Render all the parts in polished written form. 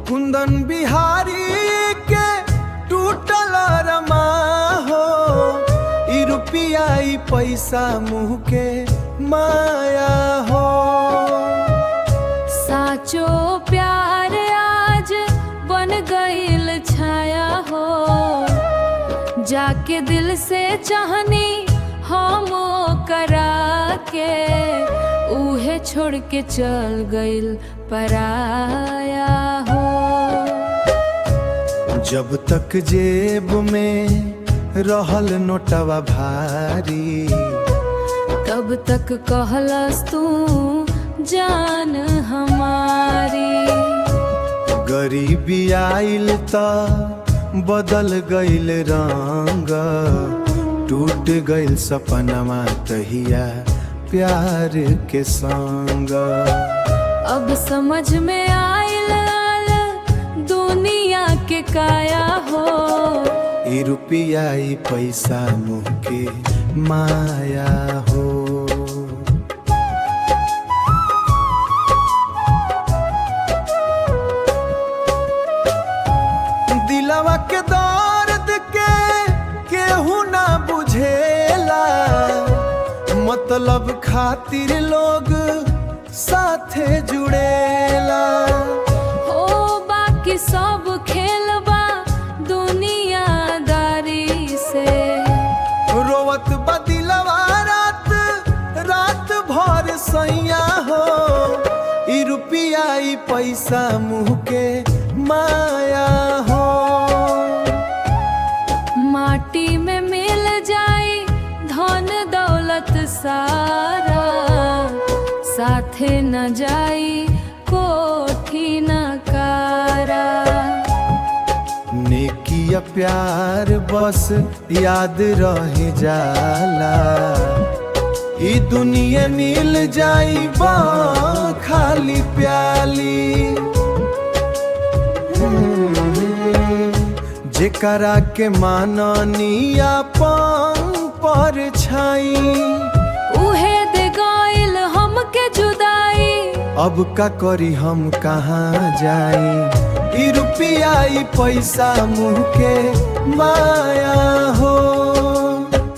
कुंदन बिहारी के टूटल रमा हो, ई रुपया ई पैसा मुँह के माया हो। साचो प्यार आज बन गईल छाया हो, जाके दिल से चाहनी हम करा के, उहे छोड़ के चल गईल पराया हो। जब तक जेब में रहल नोटवा भारी, तब तक कहलस तू जान हमारी। गरीबी आइल त बदल गईल रंग, टूट गईल सपनमा तहिया प्यार के संग। अब समझ में आइल दुनिया के काया हो, ई रुपया ई पैसा मुँह के माया हो। दिलवा के दर्द के केहू ना बुझेला, मतलब खातिर लोग साथे जुड़ेला। हो बाकी सब खेलबा दुनियादारी से, रोवत बदिलवा रात रात भर सैया हो, ई रुपया ई पैसा मुँह के माया हो। माटी में मिल जाई धन दौलत सारा, साथे न जाई कोठी न कारा। नेकिया प्यार बस याद रह जाला, ई दुनिया मिल जाई बा खाली प्याली। जेकरा के माननी अपन पर छाई, उहे दे गइल हमके जुदाई। अब का करी हम कहाँ जाई, ई रुपया ई पैसा मुँह के माया हो।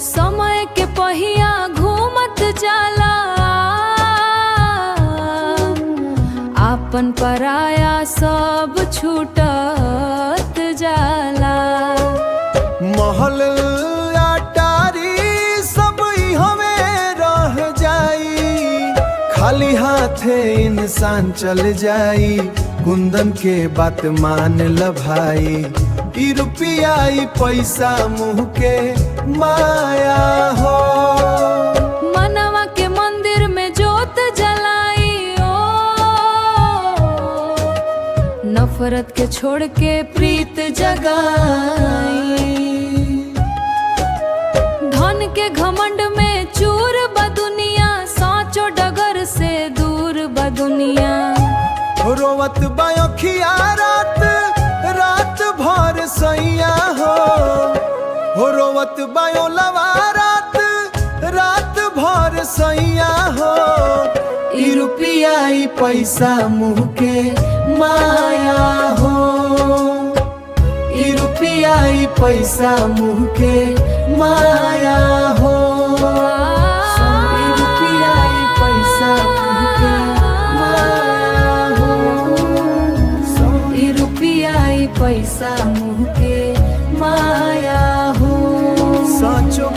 समय के पहिया घूमत जाला, आपन पराया सब छूटत जाला। महल अटारी सब हमें रह जाई, खाली हाथे इंसान चल जाई। कुंदन के बात मान ल भाई, ई रुपया ई पैसा मुँह के माया हो। मनवा के मंदिर में जोत जलाई, ओ नफरत के छोड़ के प्रीत जगाई। धन के घमंड में चूर बदुनिया, साचो डगर से दूर बदुनिया। रोवत बायोखिया रात रात भर सैया हो, रोवत बायो लवा रात रात भर सैया हो। ई रुपया ई पैसा मुँह के माया हो, ई रुपया ई पैसा मुँह के माया हो। ई रुपया ई पैसा मुँह के माया हो, ई रुपया ई पैसा मुँह के माया हो। साचो